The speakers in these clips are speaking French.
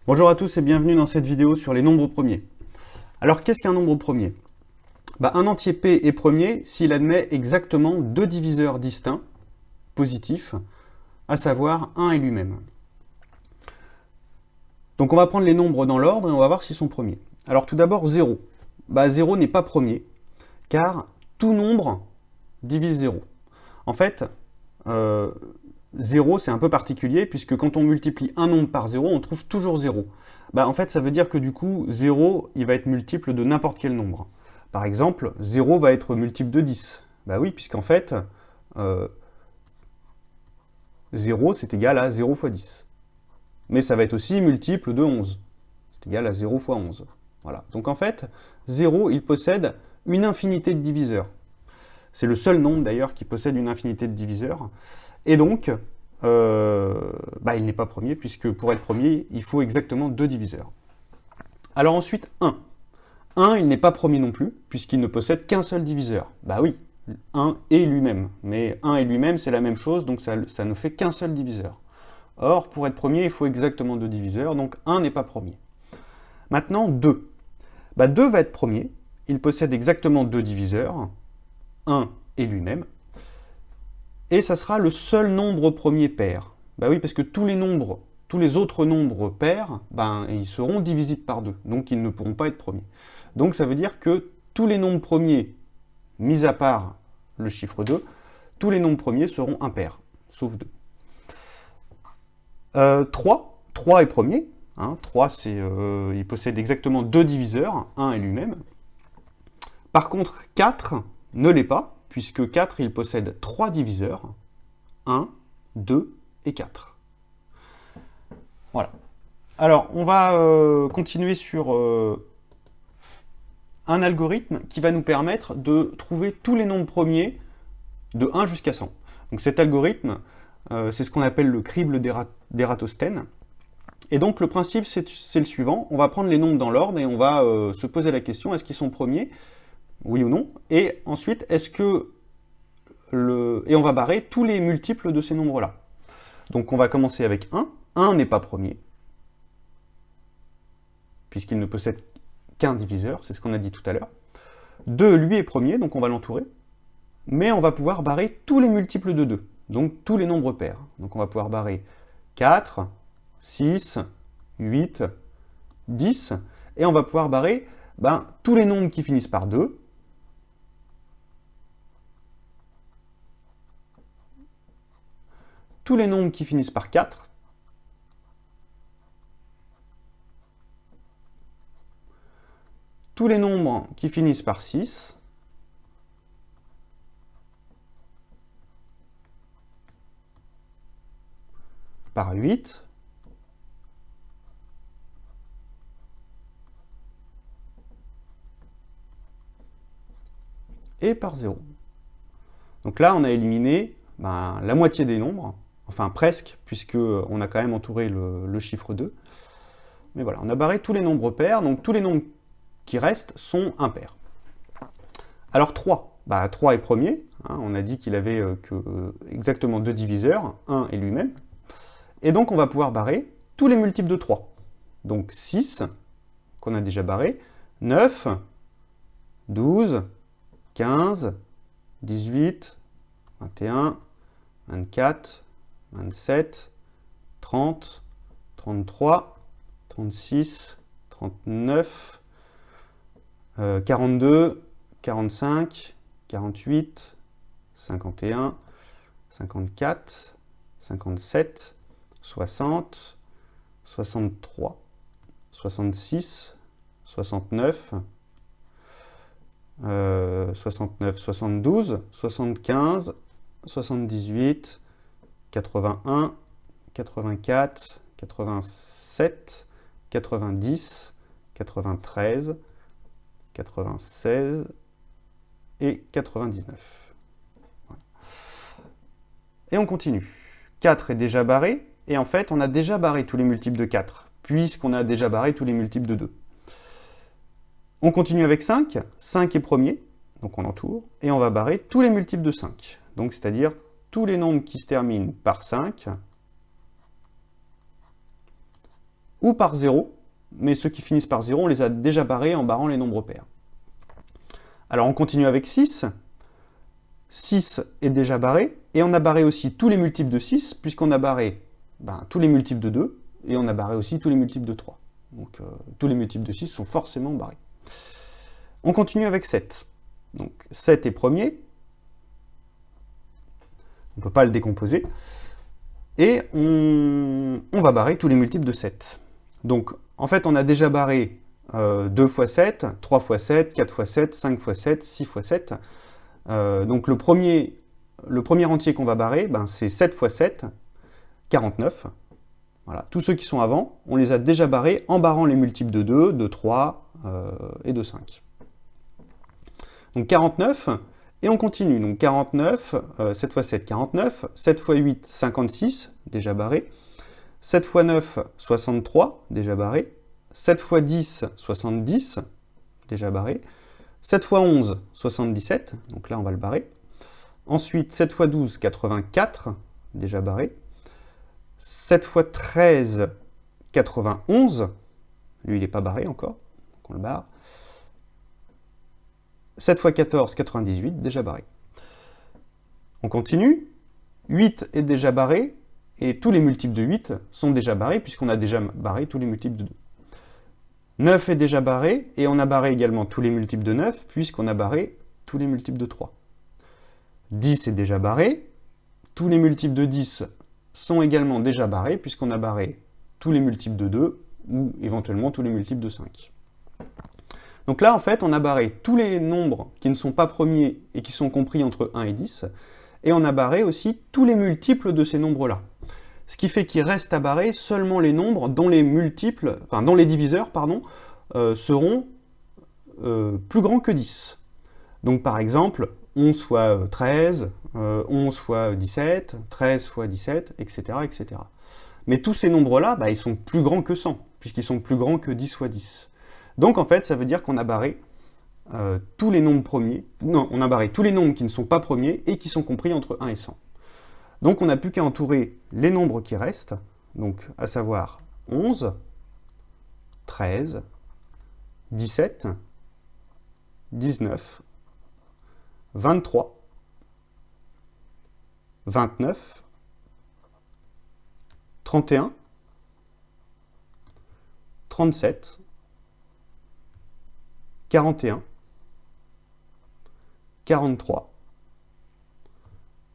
Bonjour à tous et bienvenue dans cette vidéo sur les nombres premiers. Alors qu'est-ce qu'un nombre premier? Un entier P est premier s'il admet exactement deux diviseurs distincts, positifs, à savoir 1 et lui-même. Donc on va prendre les nombres dans l'ordre et on va voir s'ils sont premiers. Alors tout d'abord 0. 0 n'est pas premier, car tout nombre divise 0. En fait, 0 c'est un peu particulier, puisque quand on multiplie un nombre par 0, on trouve toujours 0. En fait, ça veut dire que du coup, 0, il va être multiple de n'importe quel nombre. Par exemple, 0 va être multiple de 10. Oui, puisqu'en fait, 0, c'est égal à 0 fois 10. Mais ça va être aussi multiple de 11. C'est égal à 0 fois 11. Voilà. Donc en fait, 0, il possède une infinité de diviseurs. C'est le seul nombre d'ailleurs qui possède une infinité de diviseurs. Et donc, il n'est pas premier, puisque pour être premier, il faut exactement deux diviseurs. Alors ensuite, 1. 1, il n'est pas premier non plus, puisqu'il ne possède qu'un seul diviseur. Oui, 1 et lui-même. Mais 1 et lui-même, c'est la même chose, donc ça ne fait qu'un seul diviseur. Or, pour être premier, il faut exactement deux diviseurs, donc 1 n'est pas premier. Maintenant, 2. 2 va être premier, il possède exactement deux diviseurs, 1 et lui-même, et ça sera le seul nombre premier pair. Oui, parce que tous les autres nombres pairs, ils seront divisibles par 2, donc ils ne pourront pas être premiers. Donc ça veut dire que tous les nombres premiers, mis à part le chiffre 2, tous les nombres premiers seront impairs, sauf 2. 3 est premier. 3, il possède exactement deux diviseurs, 1 et lui-même. Par contre, 4 ne l'est pas, puisque 4, il possède 3 diviseurs, 1, 2 et 4. Voilà. Alors, on va continuer sur un algorithme qui va nous permettre de trouver tous les nombres premiers de 1 jusqu'à 100. Donc cet algorithme, c'est ce qu'on appelle le crible d'Ératosthène. Et donc le principe, c'est le suivant. On va prendre les nombres dans l'ordre et on va se poser la question, est-ce qu'ils sont premiers? Oui ou non? Et ensuite, et on va barrer tous les multiples de ces nombres-là. Donc on va commencer avec 1. 1 n'est pas premier, puisqu'il ne possède qu'un diviseur, c'est ce qu'on a dit tout à l'heure. 2, lui, est premier, donc on va l'entourer. Mais on va pouvoir barrer tous les multiples de 2, donc tous les nombres pairs. Donc on va pouvoir barrer 4, 6, 8, 10, et on va pouvoir barrer tous les nombres qui finissent par 2, tous les nombres qui finissent par 4, tous les nombres qui finissent par 6, par 8, et par 0. Donc là, on a éliminé la moitié des nombres, enfin presque, puisqu'on a quand même entouré le chiffre 2. Mais voilà, on a barré tous les nombres pairs, donc tous les nombres qui restent sont impairs. Alors 3, 3 est premier, on a dit qu'il avait exactement deux diviseurs, 1 et lui-même. Et donc on va pouvoir barrer tous les multiples de 3. Donc 6, qu'on a déjà barré, 9, 12, 15, 18, 21, 24, 27, 30, 33, 36, 39, 42, 45, 48, 51, 54, 57, 60, 63, 66, 69, 69, 72, 75, 78, 81, 84, 87, 90, 93, 96 et 99. Voilà. Et on continue. 4 est déjà barré, et en fait, on a déjà barré tous les multiples de 4, puisqu'on a déjà barré tous les multiples de 2. On continue avec 5. 5 est premier, donc on l'entoure, et on va barrer tous les multiples de 5. Donc, c'est-à-dire tous les nombres qui se terminent par 5 ou par 0, mais ceux qui finissent par 0, on les a déjà barrés en barrant les nombres pairs. Alors on continue avec 6. 6 est déjà barré, et on a barré aussi tous les multiples de 6, puisqu'on a barré tous les multiples de 2, et on a barré aussi tous les multiples de 3. Donc tous les multiples de 6 sont forcément barrés. On continue avec 7. Donc 7 est premier, on ne peut pas le décomposer, et on va barrer tous les multiples de 7. Donc en fait on a déjà barré 2 fois 7, 3 fois 7, 4 fois 7, 5 fois 7, 6 fois 7. Donc le premier entier qu'on va barrer, c'est 7 fois 7, 49. Voilà. Tous ceux qui sont avant, on les a déjà barrés en barrant les multiples de 2, de 3 et de 5. Donc 49, et on continue. Donc 49, 7 fois 7, 49, 7 fois 8, 56, déjà barré. 7 fois 9, 63, déjà barré. 7 fois 10, 70, déjà barré. 7 fois 11, 77, donc là on va le barrer. Ensuite, 7 fois 12, 84, déjà barré. 7 fois 13, 91, lui il n'est pas barré encore, donc on le barre. 7 fois 14, 98, déjà barré. On continue, 8 est déjà barré, et tous les multiples de 8 sont déjà barrés, puisqu'on a déjà barré tous les multiples de 2. 9 est déjà barré, et on a barré également tous les multiples de 9, puisqu'on a barré tous les multiples de 3. 10 est déjà barré, tous les multiples de 10 sont également déjà barrés, puisqu'on a barré tous les multiples de 2, ou éventuellement tous les multiples de 5. Donc là, en fait, on a barré tous les nombres qui ne sont pas premiers et qui sont compris entre 1 et 10, et on a barré aussi tous les multiples de ces nombres-là. Ce qui fait qu'il reste à barrer seulement les nombres dont les diviseurs, seront plus grands que 10. Donc par exemple, 11 fois 13, 11 fois 17, 13 fois 17, etc. etc. Mais tous ces nombres-là, ils sont plus grands que 100, puisqu'ils sont plus grands que 10 fois 10. Donc en fait, ça veut dire qu'on a barré tous les nombres premiers, on a barré tous les nombres qui ne sont pas premiers et qui sont compris entre 1 et 100. Donc on n'a plus qu'à entourer les nombres qui restent, donc à savoir 11, 13, 17, 19, 23, 29, 31, 37, 41, 43,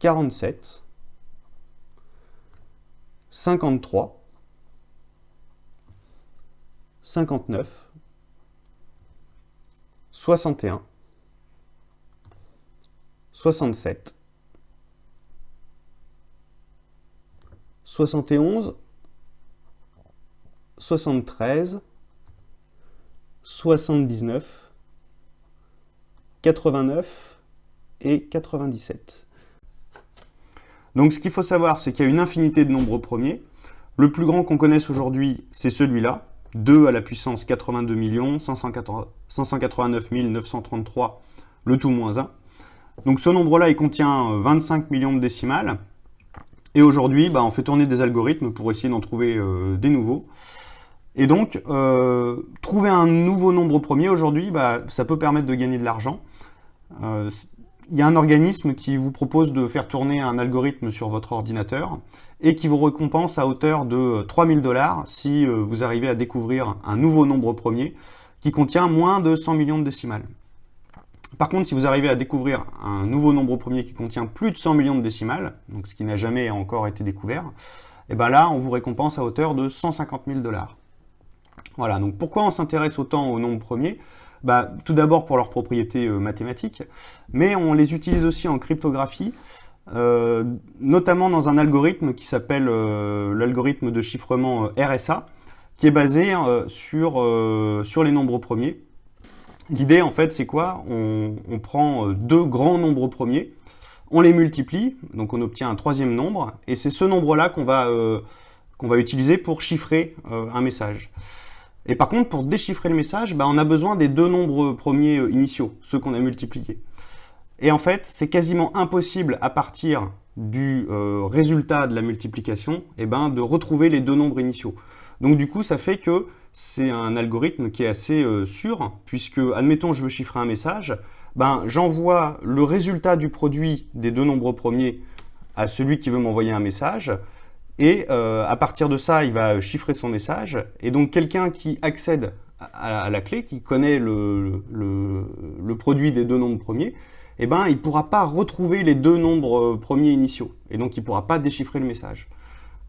47, 53, 59, 61, 67, 71, 73, 79, 89 et 97. Donc ce qu'il faut savoir, c'est qu'il y a une infinité de nombres premiers. Le plus grand qu'on connaisse aujourd'hui, c'est celui-là, 2 à la puissance 82 589 933, le tout moins 1. Donc ce nombre-là, il contient 25 millions de décimales. Et aujourd'hui, on fait tourner des algorithmes pour essayer d'en trouver des nouveaux. Et donc, trouver un nouveau nombre premier aujourd'hui, ça peut permettre de gagner de l'argent. Il y a un organisme qui vous propose de faire tourner un algorithme sur votre ordinateur et qui vous récompense à hauteur de 3 000 $ si vous arrivez à découvrir un nouveau nombre premier qui contient moins de 100 millions de décimales. Par contre, si vous arrivez à découvrir un nouveau nombre premier qui contient plus de 100 millions de décimales, donc ce qui n'a jamais encore été découvert, et là, on vous récompense à hauteur de 150 000 $. Voilà, donc pourquoi on s'intéresse autant aux nombres premiers ? Tout d'abord pour leurs propriétés mathématiques, mais on les utilise aussi en cryptographie, notamment dans un algorithme qui s'appelle l'algorithme de chiffrement RSA, qui est basé sur les nombres premiers. L'idée, en fait, c'est quoi ? On prend deux grands nombres premiers, on les multiplie, donc on obtient un troisième nombre, et c'est ce nombre-là qu'on va utiliser pour chiffrer un message. Et par contre, pour déchiffrer le message, on a besoin des deux nombres premiers initiaux, ceux qu'on a multipliés. Et en fait, c'est quasiment impossible à partir du résultat de la multiplication, de retrouver les deux nombres initiaux. Donc du coup, ça fait que c'est un algorithme qui est assez sûr, puisque, admettons, je veux chiffrer un message, ben, j'envoie le résultat du produit des deux nombres premiers à celui qui veut m'envoyer un message, et à partir de ça, il va chiffrer son message, et donc quelqu'un qui accède à la clé, qui connaît le produit des deux nombres premiers, eh ben, il ne pourra pas retrouver les deux nombres premiers initiaux, et donc il ne pourra pas déchiffrer le message.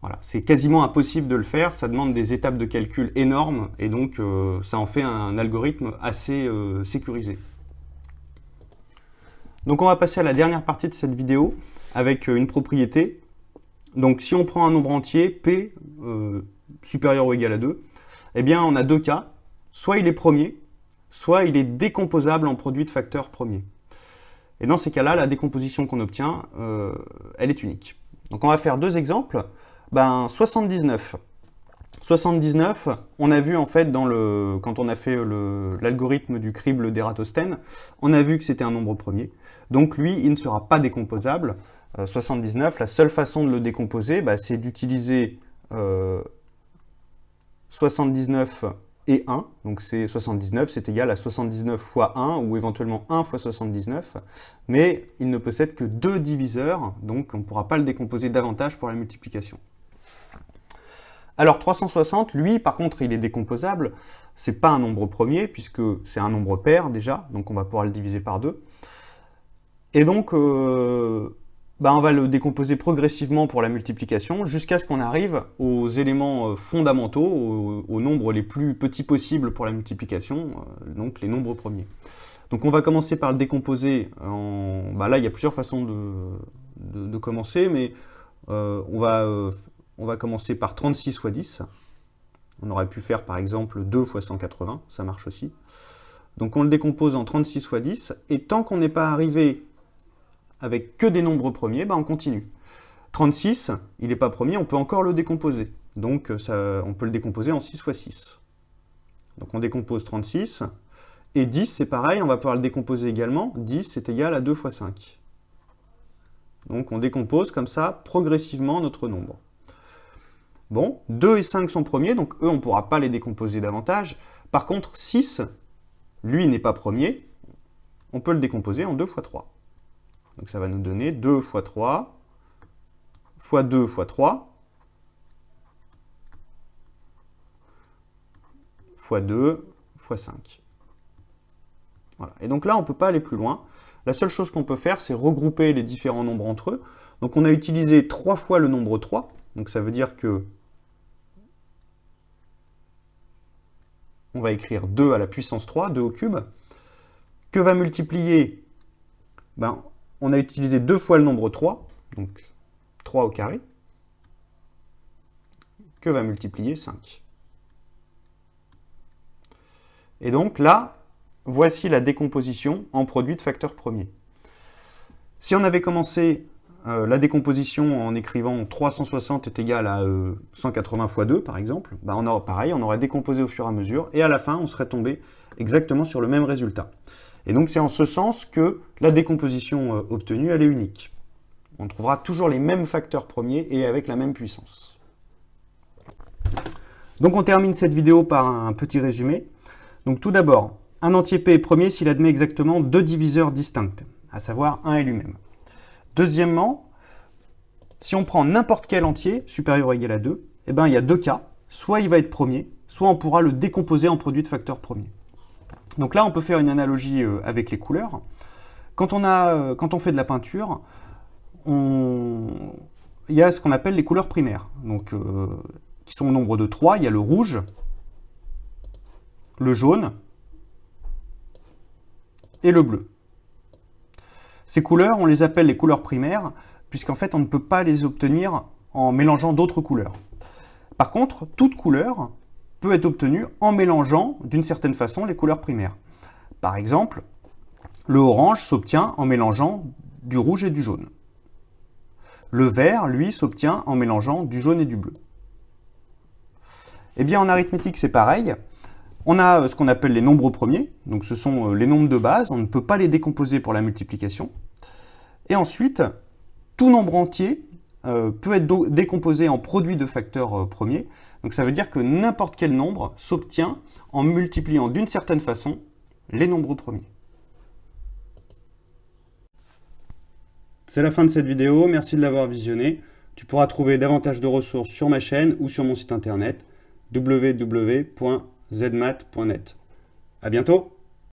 Voilà. C'est quasiment impossible de le faire, ça demande des étapes de calcul énormes, et donc ça en fait un algorithme assez sécurisé. Donc on va passer à la dernière partie de cette vidéo, avec une propriété. Donc si on prend un nombre entier, P supérieur ou égal à 2, eh bien on a deux cas, soit il est premier, soit il est décomposable en produit de facteurs premiers. Et dans ces cas-là, la décomposition qu'on obtient, elle est unique. Donc on va faire deux exemples. Ben, 79. 79, on a vu en fait quand on a fait l'algorithme du crible d'Ératosthène, on a vu que c'était un nombre premier. Donc lui, il ne sera pas décomposable. 79, la seule façon de le décomposer, c'est d'utiliser 79 et 1. Donc 79, c'est égal à 79 fois 1, ou éventuellement 1 fois 79. Mais il ne possède que deux diviseurs, donc on ne pourra pas le décomposer davantage pour la multiplication. Alors 360, lui, par contre, il est décomposable. C'est pas un nombre premier, puisque c'est un nombre pair déjà, donc on va pouvoir le diviser par 2. Et donc, on va le décomposer progressivement pour la multiplication, jusqu'à ce qu'on arrive aux éléments fondamentaux, aux nombres les plus petits possibles pour la multiplication, donc les nombres premiers. Donc on va commencer par le décomposer en... là, il y a plusieurs façons de commencer, mais on va commencer par 36 fois 10. On aurait pu faire par exemple 2 fois 180, ça marche aussi. Donc on le décompose en 36 fois 10, et tant qu'on n'est pas arrivé avec que des nombres premiers, on continue. 36, il n'est pas premier, on peut encore le décomposer. Donc on peut le décomposer en 6 fois 6. Donc on décompose 36, et 10 c'est pareil, on va pouvoir le décomposer également. 10 c'est égal à 2 fois 5. Donc on décompose comme ça progressivement notre nombre. Bon, 2 et 5 sont premiers, donc eux, on ne pourra pas les décomposer davantage. Par contre, 6, lui, n'est pas premier. On peut le décomposer en 2 fois 3. Donc ça va nous donner 2 fois 3, fois 2 fois 3, fois 2, fois 5. Voilà. Et donc là, on ne peut pas aller plus loin. La seule chose qu'on peut faire, c'est regrouper les différents nombres entre eux. Donc on a utilisé 3 fois le nombre 3. Donc ça veut dire que on va écrire 2 à la puissance 3, 2 au cube. Que va multiplier? On a utilisé 2 fois le nombre 3, donc 3 au carré. Que va multiplier 5. Et donc là, voici la décomposition en produit de facteurs premiers. Si on avait commencé la décomposition en écrivant 360 est égal à 180 fois 2, par exemple, on aurait décomposé au fur et à mesure, et à la fin, on serait tombé exactement sur le même résultat. Et donc, c'est en ce sens que la décomposition obtenue, elle est unique. On trouvera toujours les mêmes facteurs premiers et avec la même puissance. Donc, on termine cette vidéo par un petit résumé. Donc, tout d'abord, un entier P est premier s'il admet exactement deux diviseurs distincts, à savoir 1 et lui-même. Deuxièmement, si on prend n'importe quel entier supérieur ou égal à 2, il y a deux cas. Soit il va être premier, soit on pourra le décomposer en produit de facteurs premiers. Donc là, on peut faire une analogie avec les couleurs. Quand on fait de la peinture, il y a ce qu'on appelle les couleurs primaires, donc, qui sont au nombre de 3. Il y a le rouge, le jaune et le bleu. Ces couleurs, on les appelle les couleurs primaires, puisqu'en fait, on ne peut pas les obtenir en mélangeant d'autres couleurs. Par contre, toute couleur peut être obtenue en mélangeant, d'une certaine façon, les couleurs primaires. Par exemple, le orange s'obtient en mélangeant du rouge et du jaune. Le vert, lui, s'obtient en mélangeant du jaune et du bleu. Eh bien, en arithmétique, c'est pareil. On a ce qu'on appelle les nombres premiers, donc ce sont les nombres de base, on ne peut pas les décomposer pour la multiplication. Et ensuite, tout nombre entier peut être décomposé en produit de facteurs premiers. Donc ça veut dire que n'importe quel nombre s'obtient en multipliant d'une certaine façon les nombres premiers. C'est la fin de cette vidéo, merci de l'avoir visionnée. Tu pourras trouver davantage de ressources sur ma chaîne ou sur mon site internet www.zmath.net. À bientôt!